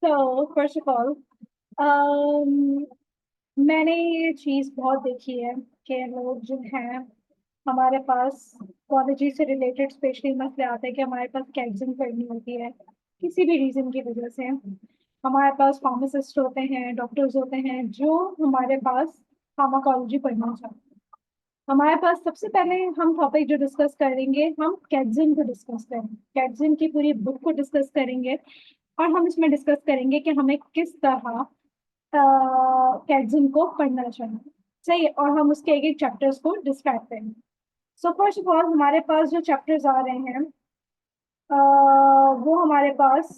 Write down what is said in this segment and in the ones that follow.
तो first of all मैंने ये चीज़ बहुत देखी है कि लोग जो हैं हमारे पास कॉलेज से रिलेटेड स्पेशली मसले आते हैं कि हमारे पास कैंसिंग करनी होती है किसी भी रीज़न की वजह से। हमारे पास फार्मासिस्ट होते हैं, डॉक्टर्स होते हैं जो हमारे पास फार्माकोलॉजी पढ़ना चाहते हैं। हमारे पास सबसे पहले हम टॉपिक जो डिस्कस करेंगे, हम कैटजिन को डिस्कस करेंगे, कैटजिन की पूरी बुक को डिस्कस करेंगे। और हम इसमें डिस्कस करेंगे कि हमें किस तरह कैटजिन को पढ़ना चाहिए। सही है, और हम उसके एक एक चैप्टर्स को डिस्क्राइब करेंगे। सो फर्स्ट ऑफ ऑल हमारे पास जो चैप्टर्स आ रहे हैं वो हमारे पास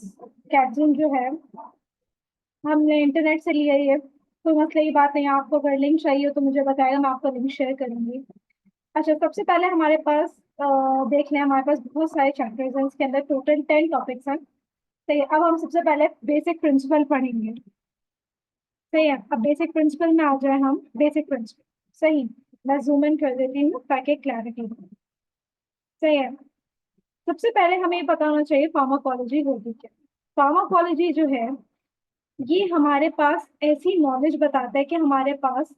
कैटजिन जो है हमने इंटरनेट से लिया ही है, तो मसले की बात नहीं है। आपको अगर लिंक चाहिए तो मुझे बताएगा, मैं आपको लिंक शेयर करूंगी। अच्छा, सबसे पहले हमारे पास देख लें, हमारे पास बहुत सारे चैप्टर्स हैं, इसके अंदर टोटल 10 टॉपिक्स हैं। सही है, अब हम सबसे पहले बेसिक प्रिंसिपल पढ़ेंगे। सही है, अब बेसिक प्रिंसिपल में आ जाए हम। बेसिक प्रिंसिपल, सही। मैं जूम इन कर देती हूँ ताकि क्लैरिटी हो। सही है, सबसे पहले हमें ये बताना चाहिए फार्माकोलॉजी होगी क्या। फार्माकोलॉजी जो है ये हमारे पास ऐसी नॉलेज बताता है कि हमारे पास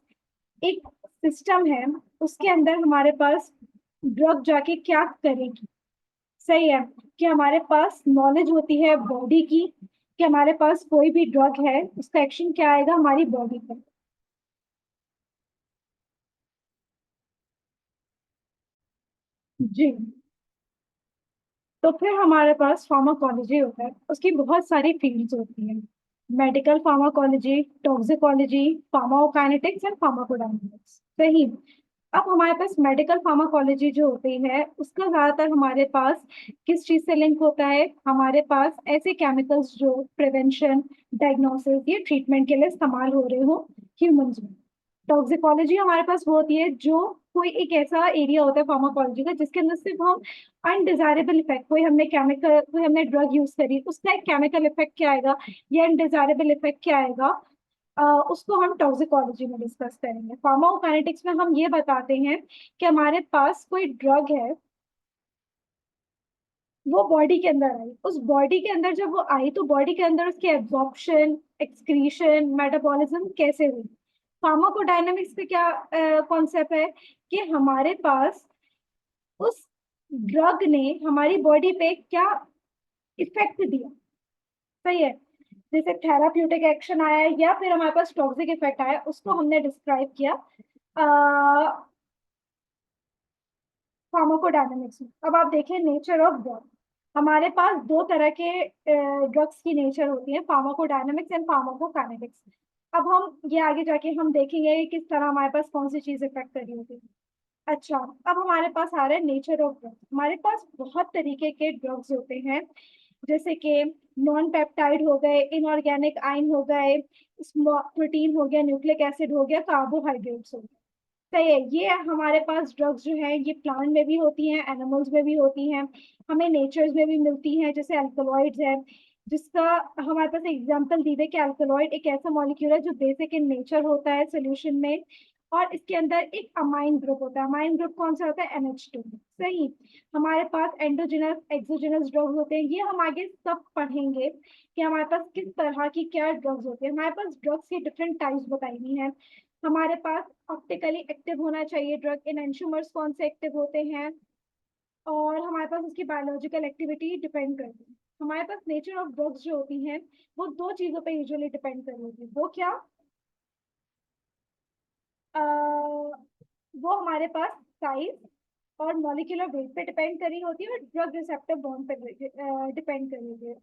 एक सिस्टम है, उसके अंदर हमारे पास ड्रग जाके क्या करेगी। सही है, कि हमारे पास नॉलेज होती है बॉडी की, कि हमारे पास कोई भी ड्रग है उसका एक्शन क्या आएगा हमारी बॉडी पर। जी। तो फिर हमारे पास फार्माकोलॉजी होता है, उसकी बहुत सारी फील्ड्स होती हैं। Medical pharmacology, toxicology, pharmacokinetics and pharmacodynamics. सही। अब हमारे पास मेडिकल फार्माकोलॉजी जो होती है उसका ज्यादातर हमारे पास किस चीज से लिंक होता है, हमारे पास ऐसे केमिकल्स जो प्रिवेंशन, डायग्नोसिस या ट्रीटमेंट के लिए इस्तेमाल हो रहे हो ह्यूमंस में। टॉक्सिकोलॉजी हमारे पास वो होती है जो कोई एक ऐसा एरिया होता है फार्माकोलॉजी का जिसके अंदर सिर्फ हम अनडिजायरेबल इफेक्ट, कोई हमने ड्रग यूज करी, उसका एक केमिकल इफेक्ट क्या आएगा या अनडिजायरेबल इफेक्ट क्या आएगा, उसको हम टॉक्सिकोलॉजी में डिस्कस करेंगे। फार्माकोकाइनेटिक्स में हम ये बताते हैं कि हमारे पास कोई ड्रग है, वो बॉडी के अंदर आई, उस बॉडी के अंदर जब वो आई तो बॉडी के अंदर उसकी एब्जॉर्प्शन, एक्सक्रीशन, मेटाबॉलिज्म कैसे हुई। फार्माकोडायनामिक्स का क्या कॉन्सेप्ट है कि हमारे पास उस ड्रग ने हमारी बॉडी पे क्या इफेक्ट दिया। सही है, जैसे थेराप्यूटिक एक्शन आया है या फिर हमारे पास टॉक्सिक इफेक्ट आया, उसको हमने डिस्क्राइब किया फार्माकोडायनामिक्स में। अब आप देखें नेचर ऑफ ड्रग, हमारे पास दो तरह के ड्रग्स की नेचर होती है, फार्माकोडायनामिक्स एंड फार्माकोकाइनेटिक्स। अब हम ये आगे जाके हम देखेंगे कि किस तरह हमारे पास कौन सी चीज इफेक्ट कर रही होती है। अच्छा, अब हमारे पास आ रहा है नेचर ऑफ ड्रग्स। हमारे पास बहुत तरीके के ड्रग्स होते हैं, जैसे कि नॉन पेप्टाइड हो गए, इनऑर्गेनिक आयन हो गए, प्रोटीन हो गया, न्यूक्लिक एसिड हो गया, कार्बोहाइड्रेट्स हो गए। सही है, ये हमारे पास ड्रग्स जो है ये प्लांट में भी होती हैं, एनिमल्स में भी होती हैं, हमें नेचर्स में भी मिलती हैं, जैसे अल्कलॉइड्स है, जिसका हमारे पास एग्जांपल दी है कि अल्कलॉइड एक ऐसा मॉलिक्यूल है जो बेसिक इन नेचर होता है सोल्यूशन में, और इसके अंदर एक अमाइन ग्रुप होता है। अमाइन ग्रुप कौन सा होता है, NH2। सही। हमारे पास एंडोजिनस, एक्सोजिनस ड्रग्स होते हैं, ये हम आगे सब पढ़ेंगे कि हमारे पास किस तरह की क्या ड्रग्स होती है। हमारे पास ड्रग्स की डिफरेंट टाइप्स बताई गई हैं। हमारे पास ऑप्टिकली एक्टिव होना चाहिए ड्रग, इन एंशुमर्स कौन से एक्टिव होते हैं, और हमारे पास उसकी बायोलॉजिकल एक्टिविटी डिपेंड करती है। हमारे पास नेचर ऑफ ड्रग्स जो होती हैं वो दो चीजों पे यूजुअली डिपेंड कर रही होती है। वो क्या, वो हमारे पास साइज और मॉलिक्यूलर वेट पे डिपेंड कर रही होती है, और ड्रग रिसेप्टर बॉन्ड पे डिपेंड कर रही होती है।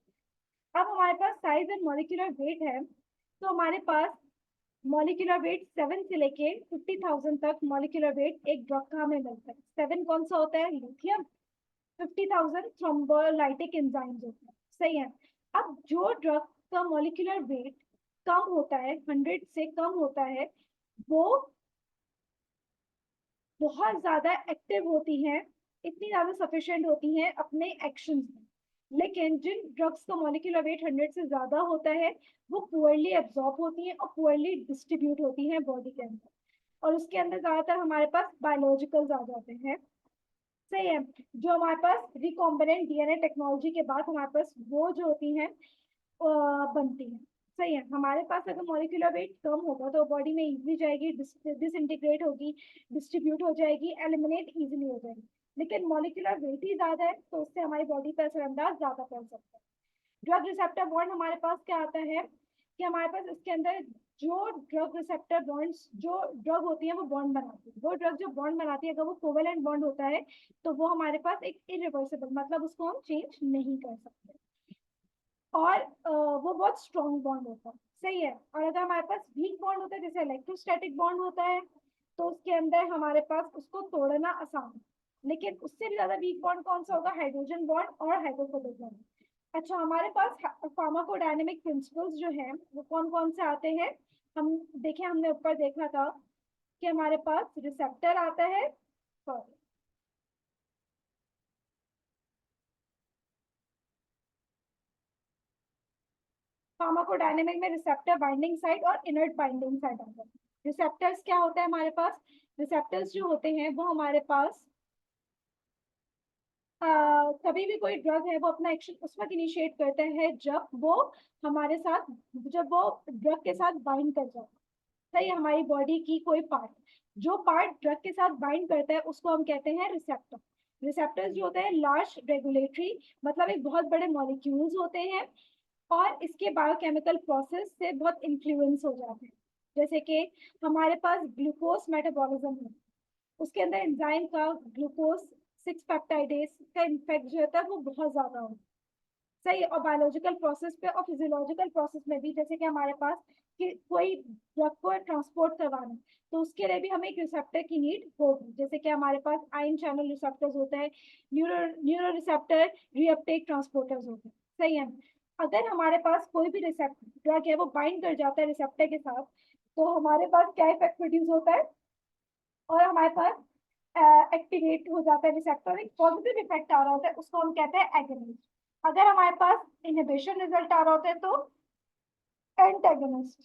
अब हमारे पास साइज एंड मॉलिक्यूलर वेट है, तो हमारे पास मॉलिक्यूलर वेट 7 से लेके 50,000 तक मॉलिक्यूलर वेट एक ड्रग का हमें मिलता है। 7 कौन सा होता है, लिथियम। 50,000 थ्रोम्बोलाइटिक एंजाइम्स होते हैं। सही है। अब जो ड्रग का मॉलिक्यूलर वेट कम होता है, 100 से कम होता है, वो बहुत ज्यादा एक्टिव होती हैं, इतनी ज्यादा सफिशिएंट होती हैं अपने एक्शंस में। लेकिन जिन ड्रग्स का मॉलिक्यूलर वेट 100 से ज्यादा होता है वो पुअरली एब्जॉर्ब होती हैं और पुअरली डिस्ट्रीब्यूट होती हैं बॉडी के अंदर, और उसके अंदर ज्यादातर हमारे पास बायोलॉजिकल्स आ जाते हैं। सही है। जो हमारे पास रिकॉम्बिनेंट DNA टेक्नोलॉजी के बाद हमारे पास वो जो होती हैं बनती है। सही है, हमारे पास अगर मॉलिक्यूलर वेट कम होगा तो बॉडी में इजीली जाएगी, डिसइंटीग्रेट होगी, डिस्ट्रीब्यूट हो जाएगी, एलिमिनेट इजीली हो जाएगी। लेकिन मॉलिक्यूलर वेट ही ज्यादा है तो उससे हमारी बॉडी पर असरअंदाज ज्यादा पड़ सकता है। ड्रग रिसेप्टर बॉन्ड हमारे पास क्या आता है कि हमारे पास इसके अंदर जो ड्रग रिसेप्टर बॉन्ड्स जो ड्रग होती है वो बॉन्ड बनाती है, वो ड्रग जो बॉन्ड बनाती है अगर वो कोवेलेंट बॉन्ड होता है तो वो हमारे पास एक इरिवर्सिबल, मतलब उसको हम चेंज नहीं कर सकते, और वो बहुत स्ट्रॉन्ग बॉन्ड होता है। सही है, और अगर हमारे पास वीक बॉन्ड होता है जैसे इलेक्ट्रोस्टैटिक बॉन्ड होता है तो उसके अंदर हमारे पास उसको तोड़ना आसान है। लेकिन उससे भी ज्यादा वीक बॉन्ड कौन सा होगा? हाइड्रोजन बॉन्ड और हाइड्रोफोबिक बॉन्ड। अच्छा, हमारे पास फार्माकोडायनेमिक प्रिंसिपल्स जो है वो कौन कौन से आते हैं? हम देखें, हमने ऊपर देखा था कि हमारे पास रिसेप्टर आता है, सॉरी, फार्माकोडायनेमिक में रिसेप्टर बाइंडिंग साइट और इनर्ट बाइंडिंग साइट आता है। रिसेप्टर्स क्या होता है हमारे पास? रिसेप्टर्स जो होते हैं वो हमारे पास कभी भी कोई ड्रग है वो अपना एक्शन उस वक्त इनिशिएट करता है जब वो हमारे साथ, जब वो ड्रग के साथ बाइंड कर जाता है। सही है, हमारी बॉडी की कोई पार्ट, जो पार्ट ड्रग के साथ बाइंड करता है उसको हम कहते हैं रिसेप्टर। रिसेप्टर्स जो होते हैं लार्ज रेगुलेटरी, मतलब एक बहुत बड़े मॉलिक्यूल्स होते हैं और इसके बायोकेमिकल प्रोसेस से बहुत इन्फ्लुएंस हो जाते हैं। जैसे कि हमारे पास ग्लूकोज मेटाबॉलिज्म है, उसके अंदर एंजाइम का ग्लूकोज 6 पेप्टाइडेज का इफेक्ट जो होता है वो बहुत ज्यादा होता है। सही है, और बायोलॉजिकल प्रोसेस पे और फिजियोलॉजिकल प्रोसेस में भी, जैसे कि हमारे पास कि कोई ड्रग को ट्रांसपोर्ट करवाना है तो उसके लिए भी हमें एक रिसेप्टर की नीड होगी। जैसे कि हमारे पास आयन चैनल रिसेप्टर्स होते हैं, न्यूरो रिसेप्टर, रीअपटेक ट्रांसपोर्टर्स होते हैं। सही है, अगर हमारे पास कोई भी रिसेप्टर ड्रग है वो बाइंड कर जाता है रिसेप्टर के साथ तो हमारे पास क्या इफेक्ट प्रोड्यूस होता है, और हमारे पास एक्टिवेट हो जाता है रिसेप्टर, एक पॉजिटिव इफेक्ट आ रहा होता है, उसको हम कहते हैं एगोनिस्ट। अगर हमारे पास इनहिबिशन रिजल्ट आ रहा होता है तो एंटागोनिस्ट।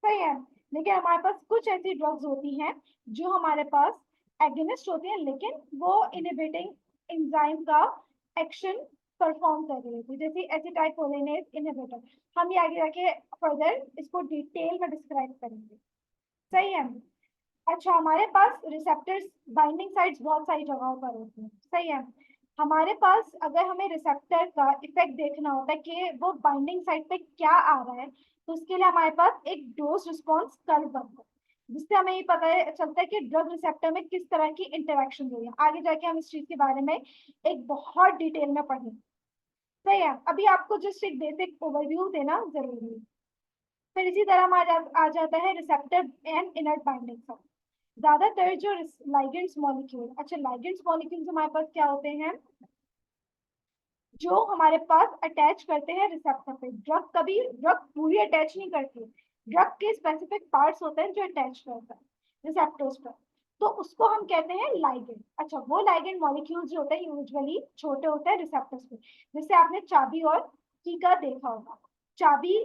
सही है, लेकिन हमारे पास कुछ ऐसी ड्रग्स होती हैं जो हमारे पास एगोनिस्ट होती हैं लेकिन वो इनहिबिटिंग एंजाइम का एक्शन परफॉर्म कर रही होती है, जैसे एसिटाइलकोलिनेज इनहिबिटर। हम ये आगे जाके फर्दर इसको डिटेल में डिस्क्राइब करेंगे। सही है, अच्छा, हमारे पास रिसेप्टर्स बाइंडिंग साइट्स बहुत सारी जगहों पर होती हैं। सही है, हमारे पास अगर हमें रिसेप्टर का इफेक्ट देखना होता है कि वो बाइंडिंग साइट पे क्या आ रहा है तो उसके लिए हमारे पास एक डोज रिस्पॉन्स कर्व बनता है जिससे हमें ये पता है चलता है कि ड्रग रिसेप्टर में किस तरह की इंटरेक्शन हो रही है। आगे जाके हम इस चीज के बारे में एक बहुत डिटेल में पढ़ेंगे। सही है, अभी आपको जस्ट एक बेसिक ओवरव्यू देना जरूरी है। फिर इसी तरह आ जाता है receptor and inert binding site. ज्यादातर जो लाइगेंड्स मॉलिक्यूल, अच्छा लाइगेंड्स मॉलिक्यूल्स हमारे पास क्या होते हैं जो हमारे पास अटैच करते हैं रिसेप्टर पे। ड्रग कभी ड्रग पूरी अटैच नहीं करती, ड्रग के स्पेसिफिक पार्ट्स होते हैं जो अटैच करता है रिसेप्टर्स पर, तो उसको हम कहते हैं लाइगेंड। अच्छा, वो लाइगेंड मॉलिक्यूल्स जो होते हैं यूजुअली छोटे होते हैं रिसेप्टर्स पे, जैसे आपने चाबी और की का देखा होगा। चाबी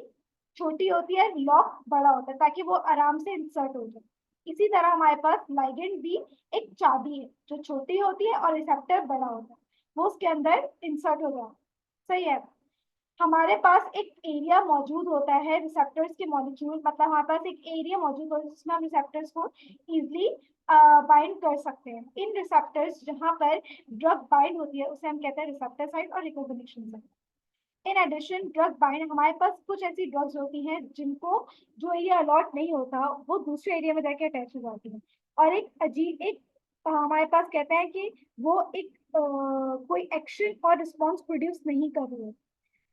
छोटी होती है, लॉक बड़ा होता है ताकि वो आराम से इंसर्ट हो जाए। इसी तरह हमारे पास लाइगेंड भी एक चाबी है जो छोटी होती है और रिसेप्टर बड़ा होता है, वो उसके अंदर इंसर्ट हो जाता है। सही है, हमारे पास एक एरिया मौजूद होता है रिसेप्टर्स के मॉलिक्यूल, मतलब हमारे पास एक एरिया मौजूद होता है जिसमें हम रिसेप्टर्स को इजिली बाइंड कर सकते हैं। इन रिसेप्टर्स जहां पर ड्रग बाइंड होती है उसे हम कहते हैं रिसेप्टर साइट और recognition site. In addition drug bind हमारे पास कुछ ऐसी ड्रग्स होती हैं जिनको जो एरिया अलॉट नहीं होता वो दूसरे एरिया में जाके अटैच हो जाती है, और एक अजीब एक हमारे पास कहते हैं कि वो एक कोई एक्शन और रिस्पॉन्स प्रोड्यूस नहीं कर रही है।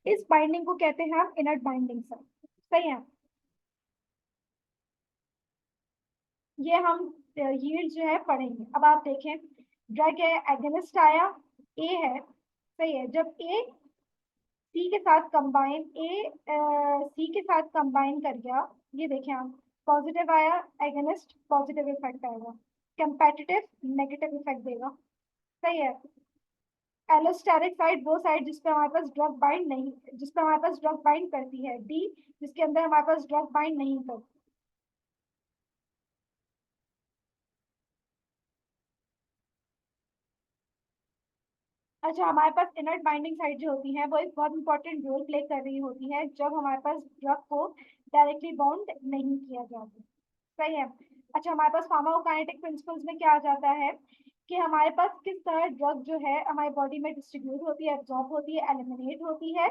इस बाइंडिंग को कहते हैं हम इनर्ट बाइंडिंग साइट। सही है, ये हम यील्ड जो है पढ़ेंगे। अब आप देखें, ड्रग है, एगोनिस्ट आया, ए है। सही है, जब ए सी के साथ कंबाइन, ए सी के साथ कंबाइन कर गया, ये देखें आप, पॉजिटिव आया, एगोनिस्ट पॉजिटिव इफेक्ट आएगा, कंपेटिटिव नेगेटिव इफेक्ट देगा। सही है, एलोस्टेरिक साइड वो साइड जिस पे हमारे पास ड्रग बाइंड नहीं, जिस पे हमारे पास ड्रग बाइंड करती है, डी जिसके अंदर हमारे पास ड्रग बाइंड नहीं करती। अच्छा, हमारे पास इनर्ट बाइंडिंग साइट जो होती है वो एक बहुत इंपॉर्टेंट रोल प्ले कर रही होती है जब हमारे पास ड्रग को डायरेक्टली बाउंड नहीं किया जाता। सही है। अच्छा, हमारे पास फार्माकोकाइनेटिक प्रिंसिपल्स में क्या आ जाता है कि हमारे पास किस तरह ड्रग जो है हमारी बॉडी में डिस्ट्रीब्यूट होती है, एब्जॉर्ब होती है, एलिमिनेट होती है,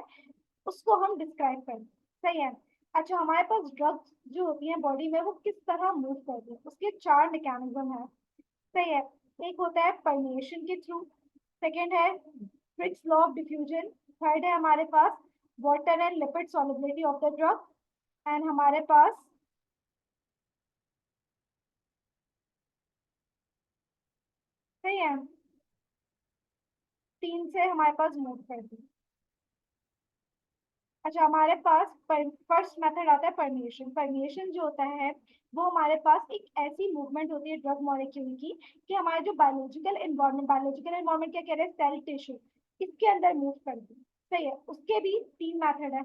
उसको हम डिस्क्राइब करते हैं। सही है। अच्छा, हमारे पास ड्रग्स जो होती है बॉडी में वो किस तरह मूव करती है, उसके चार मैकेनिज्म है। सही है। एक होता है परमेशन के थ्रू, सेकेंड है Fick's law of diffusion, third है हमारे पास water and lipid solubility of the drug, and हमारे पास सही है तीन से हमारे पास मूव करती है। अच्छा, हमारे पास फर्स्ट मेथड आता है परमिएशन। परमिएशन जो होता है वो हमारे पास एक ऐसी मूवमेंट होती है ड्रग मॉलिक्यूल की कि हमारे जो बायोलॉजिकल एनवायरनमेंट क्या कह रहे हैं, सेल टिश्यू, इसके अंदर मूव करती है। सही है। उसके भी तीन मेथड है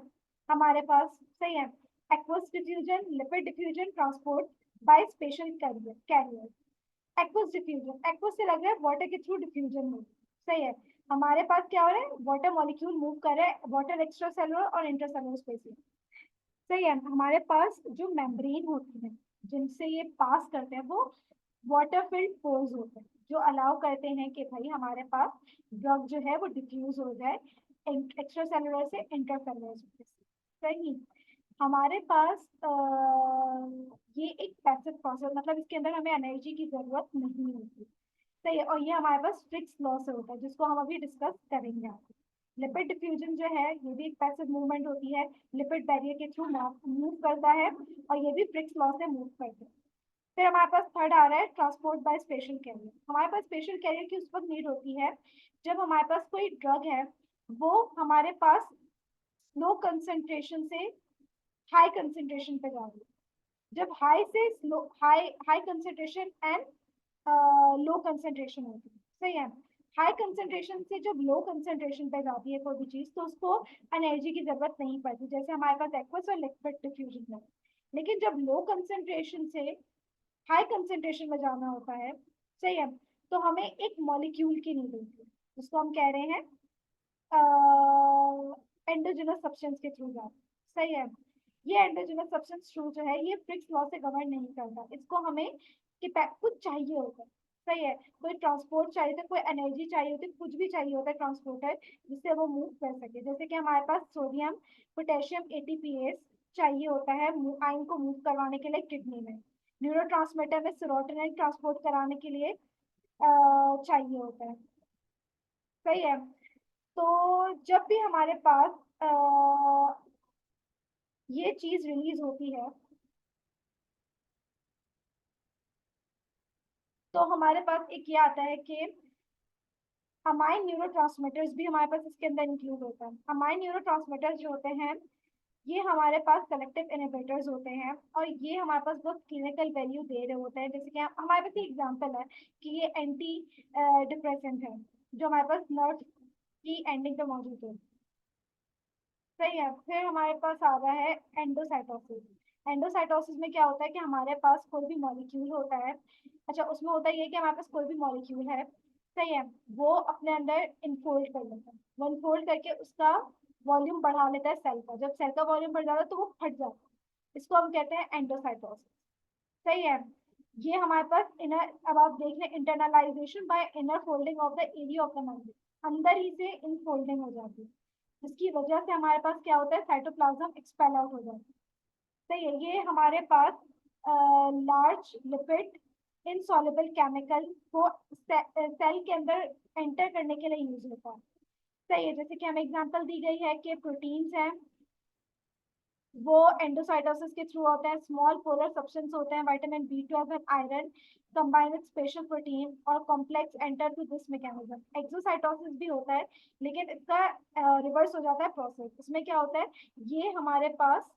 हमारे पास। सही है। Aqueous diffusion, lipid diffusion, transport by special carrier. Aqueous diffusion, aqueous से लग रहा है वाटर के थ्रू डिफ्यूजन में। सही है। हमारे पास क्या हो रहा है, वाटर मॉलिक्यूल मूव कर रहे हैं, वाटर एक्स्ट्रा सेलुलर और इंटरसेलुलर स्पेस में। सही है। हमारे पास जो मेम्ब्रेन होती है जिनसे ये पास करते हैं वो वाटर फिल्ड पोर्स होते हैं जो अलाउ करते हैं कि भाई हमारे पास ड्रग जो है वो डिफ्यूज हो जाए एक्स्ट्रा सेलुलर से इंटरसेलुलर स्पेस। सही। हमारे पास ये एक पैसिव प्रोसेस, मतलब इसके अंदर हमें एनर्जी की जरूरत नहीं होती। सही है। और ये हमारे पास फिक्स लॉ से होता है जिसको हम अभी डिस्कस करेंगे आगे। लिपिड डिफ्यूजन जो है ये भी एक पैसिव मूवमेंट होती है, लिपिड बैरियर के थ्रू मूव करता है और ये भी फ्रिक्स लॉ से मूव करता है। फिर हमारे पास थर्ड आ रहा है ट्रांसपोर्ट बाय स्पेशल कैरियर। हमारे पास स्पेशल कैरियर की उस वक्त नीड होती है जब हमारे पास कोई ड्रग है वो हमारे पास लो कंसेंट्रेशन से हाई कंसेंट्रेशन पे जा रही है। जब हाई से low, high high concentration and low concentration होती है। सही है। हाई कंसेंट्रेशन से जब लो कंसेंट्रेशन पे जाती है कोई भी चीज तो उसको एनर्जी की जरूरत नहीं पड़ती, जैसे हमारे पास एक्वस और लिक्विड डिफ्यूजन है। लेकिन जब लो कंसेंट्रेशन से हाई कंसेंट्रेशन में जाना होता है, सही है, तो हमें एक मॉलिक्यूल की नीड होती है जिसको हम कह रहे हैं एंडोजिनस सब्सटेंस के थ्रू जाते हैं। सही है। ये एंडोजिनस सब्सटेंस थ्रू जो है ये फ्रिक्स लॉ से गवर्न नहीं करता, इसको हमें कि कुछ चाहिए होता है। सही है। कोई ट्रांसपोर्ट चाहिए होता है, कोई एनर्जी चाहिए होती है, कुछ भी चाहिए होता है ट्रांसपोर्टर जिससे वो मूव कर सके। जैसे कि हमारे पास सोडियम पोटेशियम एटीपीएस चाहिए होता है आयन को मूव करवाने के लिए किडनी में। न्यूरोट्रांसमीटर में सेरोटोनिन ट्रांसपोर्ट कराने के लिए चाहिए होता है। सही है। तो जब भी हमारे पास अ, ये चीज रिलीज होती है तो हमारे पास एक ये आता है कि अमाइन न्यूरोट्रांसमीटर्स भी हमारे पास इसके अंदर इंक्लूड होता है। अमाइन न्यूरोट्रांसमीटर्स जो होते हैं ये हमारे पास सेलेक्टिव इनहिबिटर्स होते हैं और ये हमारे पास बहुत क्लिनिकल वैल्यू दे रहे होते हैं। जैसे कि हमारे पास एक एग्जांपल है कि ये एंटी डिप्रेसेंट है जो हमारे पास नर्व की एंडिंग पे मौजूद है। सही है। फिर हमारे पास आ रहा है एंडोसाइटोसिस। एंडोसाइटोसिस में क्या होता है कि हमारे पास कोई भी मॉलिक्यूल होता है। अच्छा, उसमें होता है ये कि हमारे पास कोई भी मॉलिक्यूल है, सही है, वो अपने अंदर इनफोल्ड कर लेता है। वो इनफोल्ड करके उसका वॉल्यूम बढ़ा लेता है सेल का। जब सेल का वॉल्यूम बढ़ जाता है तो वो फट जाता है, इसको हम कहते हैं एंडोसाइटोसिस। सही है। ये हमारे पास इनर, अब आप देख लें, internalisation bye inner folding of the area of the membrane, अंदर ही से इनफोल्डिंग हो जाती है जिसकी वजह से हमारे पास क्या होता है, साइटोप्लाज्म एक्सपेल आउट हो जाता है। सही है। ये हमारे पास लार्ज लिपिड इनसॉल्युबल केमिकल को सेल के अंदर एंटर करने के लिए यूज होता है। सही है। जैसे कि हमें एग्जांपल दी गई है कि प्रोटीन्स हैं वो एंडोसाइटोसिस के थ्रू होते हैं। स्मॉल पोलर सब्सटेंस होते हैं vitamin B 12 and iron combine with special protein और complex enter to this mechanism. Exocytosis भी होता है लेकिन इसका रिवर्स हो जाता है प्रोसेस। इसमें क्या होता है, ये हमारे पास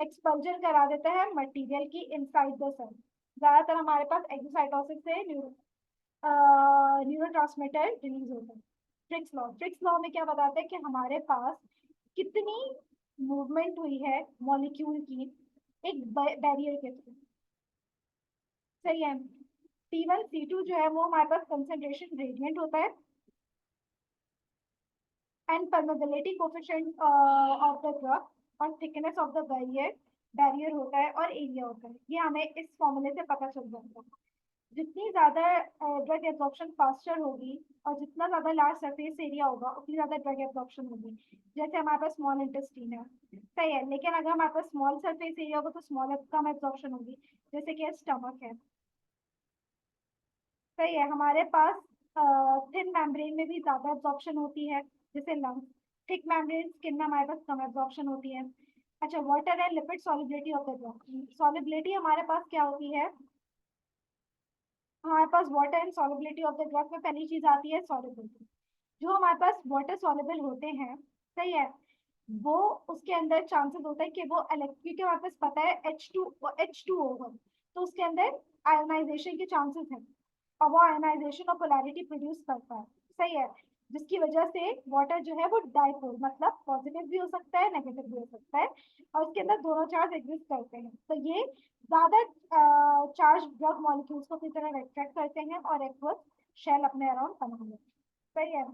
एक्सपल्जन करा देता है मटेरियल की इनसाइड द सेल। ज्यादातर हमारे पास एक्सोसाइटोसिस से न्यूरोट्रांसमीटर रिलीज होता है। फ्रिक्स लॉ में क्या बताते हैं कि हमारे पास कितनी मूवमेंट हुई है मॉलिक्यूल की एक बैरियर के थ्रू। सही है। C1 C2 जो है वो हमारे पास कंसंट्रेशन ग्रेडियंट होता है, and permeability coefficient of the drug और थिकनेस ऑफ द बैरियर होता है और एरिया होता है। ये हमें इस फॉर्मूले से पता चल जाता है। जितनी ज्यादा ड्रग एब्जॉर्प्शन फास्टर होगी और जितना ज्यादा लार्ज सरफेस एरिया होगा उतनी ज्यादा ड्रग एब्जॉर्प्शन होगी। जैसे हमारे पास स्मॉल इंटेस्टीन है, सही है, लेकिन अगर हमारे पास स्मॉल सरफेस एरिया होगा तो स्मॉल कम एब्जॉर्प्शन होगी, जैसे कि स्टमक है। सही है, हमारे पास थिन मेम्ब्रेन में भी ज्यादा एब्जॉर्प्शन होती है, जैसे लंग्स। थिक मेम्ब्रेन स्किन में हमारे पास कम एब्जॉर्प्शन होती है। अच्छा, water and lipid solubility of the drug. Solubility हमारे पास क्या होती है, हमारे पास water and solubility of the drug में पहली चीज आती है सॉलिबिलिटी। जो हमारे पास वाटर सॉल्युबल होते हैं, सही है, वो उसके अंदर चांसेस होता है कि वो क्योंकि हमारे पास पता है H2 होगा, तो उसके अंदर आयोनाइजेशन के चांसेस हैं और वो आयोनाइजेशन और पोलैरिटी प्रोड्यूस करता है, सही है, जिसकी वजह से वाटर जो है वो डाइपोल मतलब पॉजिटिव भी हो सकता है नेगेटिव भी हो सकता है, और उसके अंदर दोनों चार्ज एग्जिस्ट करते हैं। तो ये ज्यादा चार्ज ड्रग मॉलिक्यूल्स को किसी तरह अट्रैक्ट करते हैं और एक्वस शेल अपने अराउंड बना लेते हैं, सही है।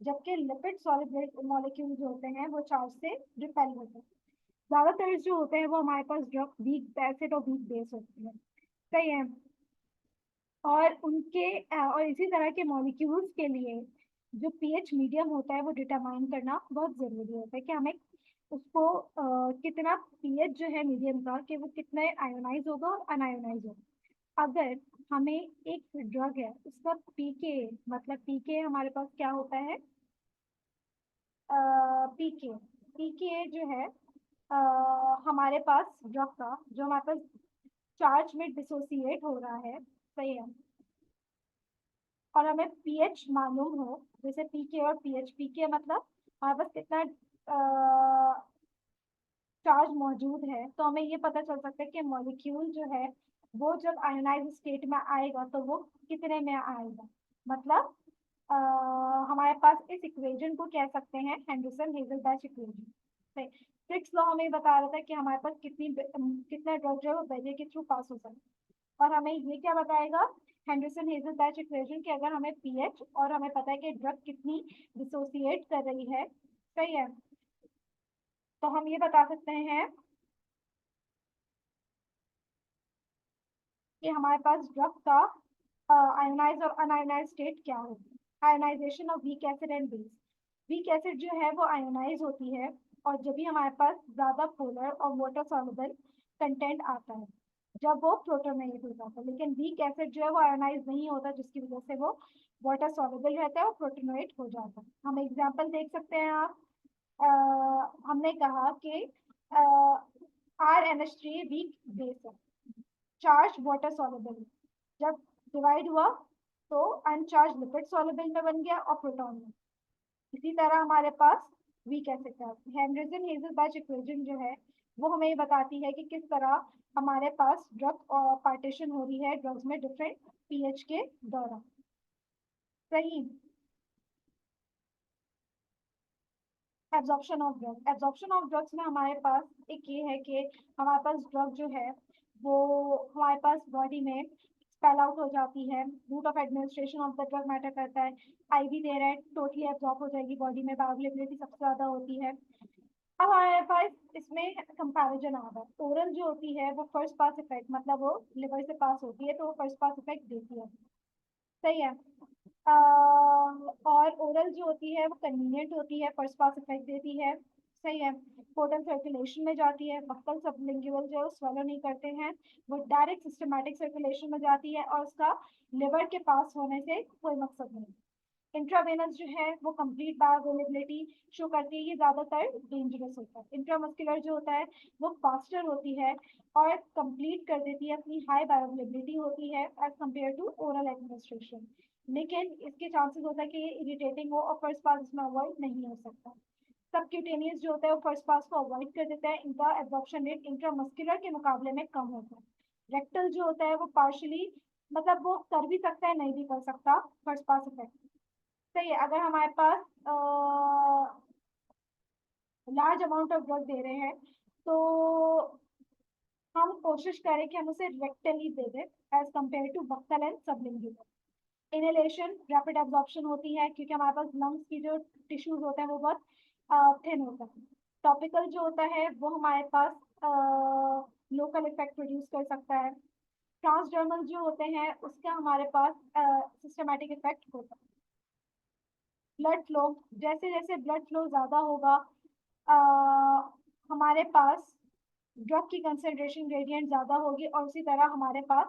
जबकि लिपिड सॉलिड मॉलिक्यूल जो होते हैं वो चार्ज से रिपेल होते हैं। ज्यादातर जो होते हैं वो हमारे पास ड्रग वीक एसिड और वीक बेस होती है, सही है। और और इसी तरह के मॉलिक्यूल्स के लिए जो पीएच मीडियम होता है वो डिटरमाइन करना बहुत जरूरी होता है कि हमें उसको कितना पीएच जो है मीडियम का, कि वो कितना आयोनाइज होगा और अनआयोनाइज होगा। अगर हमें एक ड्रग है उसका पीके, मतलब पीके हमारे पास क्या होता है, पीके पीके जो है हमारे पास ड्रग का जो हमारे पास चार्ज में डिसोसिएट हो रहा है, सही है, और हमें पीएच मालूम हो, जैसे पीके और पीएच, पीके मतलब हमारे पास कितना चार्ज मौजूद है, तो हमें ये पता चल सकता है कि मॉलिक्यूल जो है वो जब आयोनाइज स्टेट में आएगा तो वो कितने में आएगा। मतलब अ, हमारे पास इस इक्वेशन को कह सकते हैं हेंडरसन हेजलबैच इक्वेशन। ट्रिक्स लॉ हमें बता रहा था कि हमारे पास कितना ड्रग जो है वो बैरियर के थ्रू पास हो सकता है, और हमें ये क्या बताएगा, हेंडरसन हेजलबैच इक्वेशन, कि अगर हमें पीएच और हमें पता है कि ड्रग कितनी डिसोसिएट कर रही है, सही है, तो हम ये बता सकते हैं कि हमारे पास ड्रग का आयोनाइज और अनआयोनाइज स्टेट क्या होगी। Ionisation of weak acid and base. Weak acid जो है वो आयोनाइज होती है, और जब भी हमारे पास ज्यादा पोलर और वाटर सॉल्युबल कंटेंट आता है, जब वो प्रोटोनेट हो जाता है। लेकिन वीक एसिड जो है वो आयोनाइज नहीं होता, जिसकी वजह से वो वाटर सॉल्युबल रहता है और प्रोटोनेट हो जाता है। हम एग्जांपल देख सकते हैं आप, हमने कहा कि R NH3 वीक बेस है, चार्ज वाटर सॉल्युबल, जब डिवाइड हुआ तो अनचार्ज लिपिड सॉल्युबल में बन गया और प्रोटॉन में। इसी तरह हमारे पास वीक एसिड का हेनरिजन हेजलबैच इक्वेशन जो है वो हमें ये बताती है कि किस तरह हमारे पास ड्रग पार्टीशन हो रही है ड्रग्स में डिफरेंट पीएच के दौरान, सही। Absorption of drug, absorption of drugs में हमारे पास एक ये है कि हमारे पास ड्रग जो है वो हमारे पास बॉडी में स्पेल आउट हो जाती है। Route of administration of the drug matter करता है। आईवी दे रहा है, टोटली एब्जॉर्ब हो जाएगी बॉडी में, बायोअवेलेबिलिटी सबसे ज्यादा होती है। अब हमारे पास इसमें कंपैरिजन आ रहा है। ओरल जो होती है वो फर्स्ट पास इफेक्ट, मतलब वो लिवर से पास होती है तो वो फर्स्ट पास इफेक्ट देती है, सही है। और ओरल जो होती है वो कन्वीनियंट होती है, फर्स्ट पास इफेक्ट देती है, सही है। पोर्टल सर्कुलेशन में जाती है, बक्कल सबलिंगुअल जो स्वेलो नहीं करते हैं, वो डायरेक्ट सिस्टमैटिक सर्कुलेशन में जाती है और उसका लिवर के पास होने से कोई मकसद नहीं। इंट्रावेनस जो है वो कंप्लीट बायोअवेलेबिलिटी शो करती है, ये ज्यादातर डेंजरस होता है। इंट्रामस्कुलर जो होता है वो फास्टर होती है और कंप्लीट कर देती है, अपनी हाई बायोअवेलेबिलिटी होती है as compared to oral administration. लेकिन इसके चांसेस होता है कि ये इरिटेटिंग हो और फर्स्ट पास इसमें अवॉइड नहीं हो सकता। सबक्यूटेनियस जो होता है वो फर्स्ट पास को अवॉइड कर देता है, इनका एब्जॉर्प्शन रेट इंट्रामस्कुलर के मुकाबले में कम होता है। रेक्टल जो होता है वो पार्शली, मतलब वो कर भी सकता है नहीं भी कर सकता फर्स्ट पास इफेक्ट, सही है। अगर हमारे पास लार्ज अमाउंट ऑफ ड्रग दे रहे हैं तो हम कोशिश करें कि हम उसे रेक्टली दे दें as compared to buccal and sublingual. Inhalation rapid absorption होती है क्योंकि हमारे पास लंग्स की जो टिश्यूज होते हैं वो बहुत थिन होता है। टॉपिकल जो होता है वो हमारे पास लोकल इफेक्ट प्रोड्यूस कर सकता है। ट्रांसडर्मल जो होते हैं उसका हमारे पास सिस्टमेटिक इफेक्ट होता है। ब्लड फ्लो, जैसे जैसे ब्लड फ्लो ज्यादा होगा हमारे पास ड्रग की कंसेंट्रेशन ग्रेडियंट ज्यादा होगी और उसी तरह हमारे पास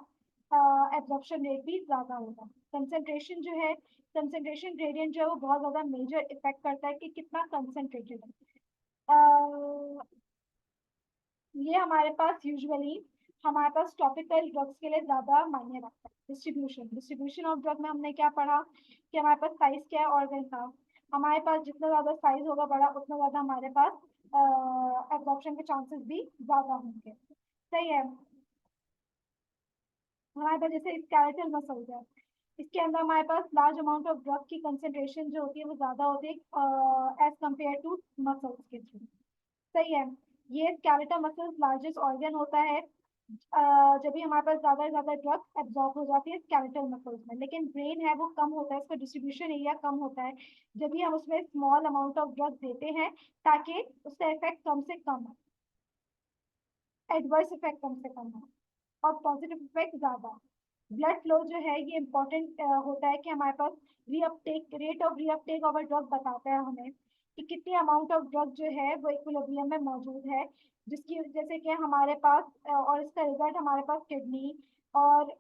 एब्जॉर्प्शन रेट भी ज्यादा होगा। कंसेंट्रेशन जो है, कंसेंट्रेशन ग्रेडियंट जो है वो बहुत ज्यादा मेजर इफेक्ट करता है कि कितना कंसेंट्रेटेड है। ये हमारे पास यूजुअली हमारे पास टॉपिकल ड्रग्स के लिए ज्यादा मायने रखता है। डिस्ट्रीब्यूशन, डिस्ट्रीब्यूशन ऑफ ड्रग में हमने क्या पढ़ा कि हमारे पास साइज क्या है ऑर्गन का। हमारे पास जितना ज्यादा साइज होगा बड़ा उतना ज्यादा हमारे पास एब्जॉर्प्शन के चांसेस भी ज्यादा होंगे। सही है। हमारे पास जैसे स्केलेटल मसल्स है, इसके अंदर हमारे पास लार्ज अमाउंट ऑफ ड्रग की कंसेंट्रेशन जो होती है वो ज्यादा होती है एज कम्पेयर टू मसल्स के थ्रू। सही है। ये स्केलेटल मसल्स लार्जेस्ट ऑर्गन होता है जब भी हमारे पास ज्यादा से ज्यादा ड्रग एब्जॉर्ब हो जाती है स्केलेटल मसल्स में। लेकिन ब्रेन है वो कम होता है, इसका डिस्ट्रीब्यूशन एरिया कम होता है जब भी हम उसमें स्मॉल अमाउंट ऑफ ड्रग देते हैं ताकि उसका इफेक्ट कम से कम हो, एडवर्स इफेक्ट कम से कम हो और पॉजिटिव इफेक्ट ज्यादा। ब्लड फ्लो जो है ये इंपॉर्टेंट होता है कि हमारे पास reuptake, rate of reuptake of a drug बताता है हमें कि कितनी अमाउंट ऑफ ड्रग जो है वो इक्विलिब्रियम में मौजूद है, जिसकी जैसे कि हमारे पास और इसका रिजल्ट हमारे पास किडनी और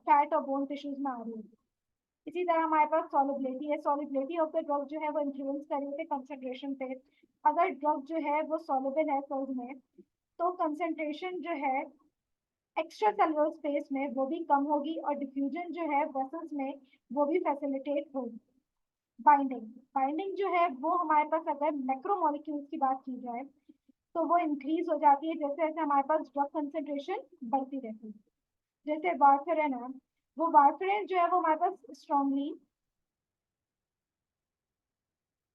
फैट और बोन टिश्यूज में आ रही है। इसी तरह हमारे पास सॉलिबिलिटी है, सॉलिबिलिटी ऑफ द ड्रग जो है वो इन्फ्लुएंस कर रही है कंसंट्रेशन पे। अगर ड्रग जो है वो सॉल्युबल है सेल्स में तो कंसंट्रेशन जो है एक्स्ट्रा सेलुलर स्पेस में वो भी कम होगी और डिफ्यूजन जो है वेसल्स में वो भी फैसिलिटेट होगी। बाइंडिंग, बाइंडिंग जो है वो हमारे पास अगर मैक्रोमोलिक्यूल्स की बात की जाए तो वो इंक्रीज हो जाती है जैसे जैसे हमारे पास ड्रग कंसेंट्रेशन बढ़ती रहती है। जैसे वारफेरिन है, वो वारफेरिन जो है वो हमारे पास स्ट्रांगली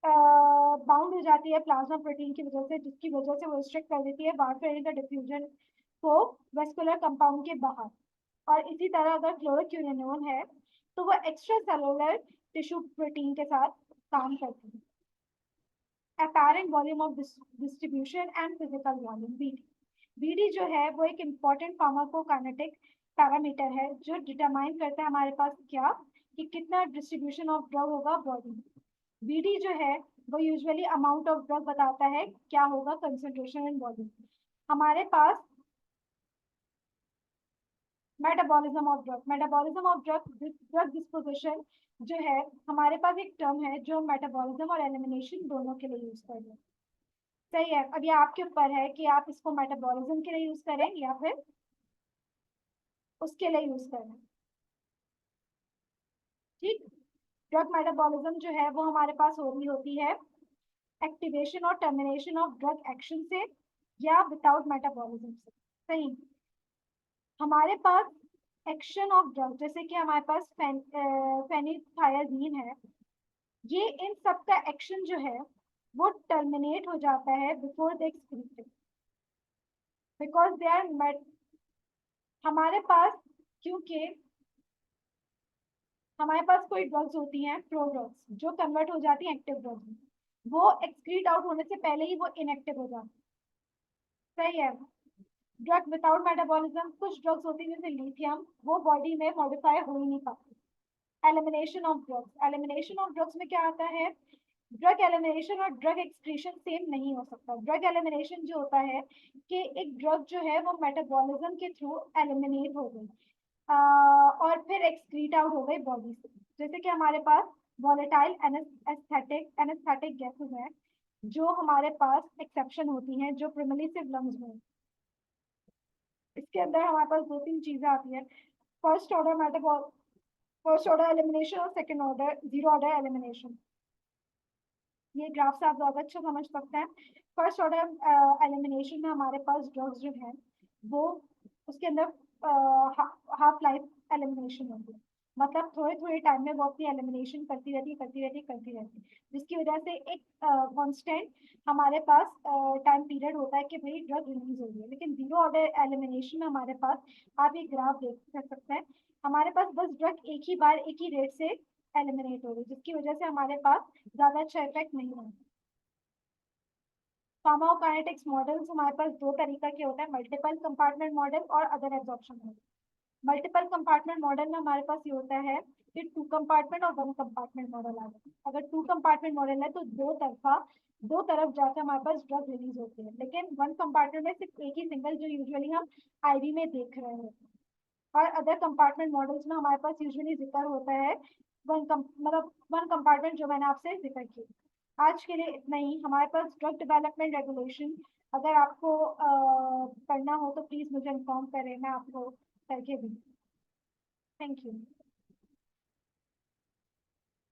बाउंड हो जाती है प्लाज्मा प्रोटीन की वजह से, जिसकी वजह से वो रिस्ट्रिक्ट कर देती है वारफेरिन का डिफ्यूजन को वेस्कुलर कंपाउंड के बाहर। और इसी तरह अगर क्लोरोक्विनोन है तो वो एक्स्ट्रा सेलुलर टिश्यू प्रोटीन के साथ काम करती है। apparent volume of distribution and physical volume BD, BD जो है वो एक important फार्माकोकाइनेटिक पैरामीटर है जो डिटरमाइन करता है हमारे पास क्या कि कितना डिस्ट्रीब्यूशन ऑफ ड्रग होगा बॉडी में। बीडी जो है वो यूजुअली अमाउंट ऑफ ड्रग बताता है क्या होगा कंसेंट्रेशन इन बॉडी। हमारे पास metabolism of drug, metabolism of drug, drug disposition जो है हमारे पास एक टर्म है जो मेटाबॉलिज्म और एलिमिनेशन दोनों के लिए यूज कर रहे हैं। सही है। अब ये आपके ऊपर है कि आप इसको मेटाबॉलिज्म के लिए यूज करें या फिर उसके लिए यूज करें। ठीक। ड्रग मेटाबॉलिज्म जो है वो हमारे पास हो रही होती है एक्टिवेशन और टर्मिनेशन ऑफ ड्रग एक्शन से या विदाउट मेटाबॉलिज्म से। सही। हमारे पास एक्शन ऑफ ड्रग जैसे कि हमारे पास फेनिथायाजीन है, ये इन सब का एक्शन जो है वो टर्मिनेट हो जाता है before the excreted because they are met. हमारे पास क्योंकि हमारे पास कोई ड्रग्स होती हैं प्रोड्रग्स जो कन्वर्ट हो जाती हैं एक्टिव ड्रग्स में, वो एक्सक्रीट आउट होने से पहले ही वो इनएक्टिव हो जाती है। सही है। ड्रग विदाउट मेटाबॉलिज्म, कुछ ड्रग्स होती है जैसे लिथियम, वो बॉडी में मॉडिफाई हो ही नहीं पाती। Elimination of drugs, elimination of drugs में क्या आता है, ड्रग एलिमिनेशन और ड्रग एक्सक्रीशन सेम नहीं हो सकता। ड्रग एलिमिनेशन जो होता है कि एक ड्रग जो है वो मेटाबॉलिज्म के थ्रू एलिमिनेट हो गई और फिर एक्सक्रीट आउट हो गई बॉडी से। जैसे कि हमारे पास वॉलेटाइल एनेस्थेटिक एनेस्थेटिक गैसेस हैं जो हमारे पास एक्सेप्शन होती हैं जो प्रिमली सिर्फ लंग्स में। इसके अंदर हमारे पास दो तीन चीजें आती हैं, first order मेटाबॉल, first order elimination और second order zero order elimination. ये ग्राफ से आप ज्यादा अच्छा समझ सकते हैं। फर्स्ट ऑर्डर एलिमिनेशन में हमारे पास ड्रग्स जो है वो उसके अंदर हाफ लाइफ एलिमिनेशन होती है। मतलब थोड़े थोड़े टाइम में वो अपनी एलिमिनेशन करती रहती है, जिसकी वजह से एक कांस्टेंट हमारे पास टाइम पीरियड होता है कि भाई ड्रग रिलीज हो रही है। लेकिन जीरो ऑर्डर एलिमिनेशन में हमारे पास, आप ये ग्राफ देख सकते हैं, हमारे पास बस ड्रग एक ही बार एक ही रेट से एलिमिनेट हो रही है, जिसकी वजह से हमारे पास ज्यादा अच्छा इफेक्ट नहीं होता। फार्माकोकाइनेटिक्स मॉडल्स हमारे पास दो तरीका के होते हैं, मल्टीपल कंपार्टमेंट मॉडल और other absorption model. Multiple compartment model में हमारे पास ये होता है कि टू कंपार्टमेंट और वन कंपार्टमेंट मॉडल आ जाता है। अगर टू कंपार्टमेंट मॉडल है तो दो तरफ जाकर हमारे पास ड्रग रिलीज होती है। लेकिन वन कंपार्टमेंट में सिर्फ एक ही सिंगल, जो यूजुअली हम आईवी में देख रहे होते हैं। और अदर कंपार्टमेंट मॉडल्स में हमारे पास यूजुअली जिक्र होता है मतलब वन कंपार्टमेंट, जो मैंने आपसे जिक्र किया। आज के लिए इतना ही। हमारे पास ड्रग डेवलपमेंट रेगुलेशन, अगर आपको पढ़ना हो तो प्लीज मुझे इन्फॉर्म करें, मैं आपको करके दूँ। Thank you.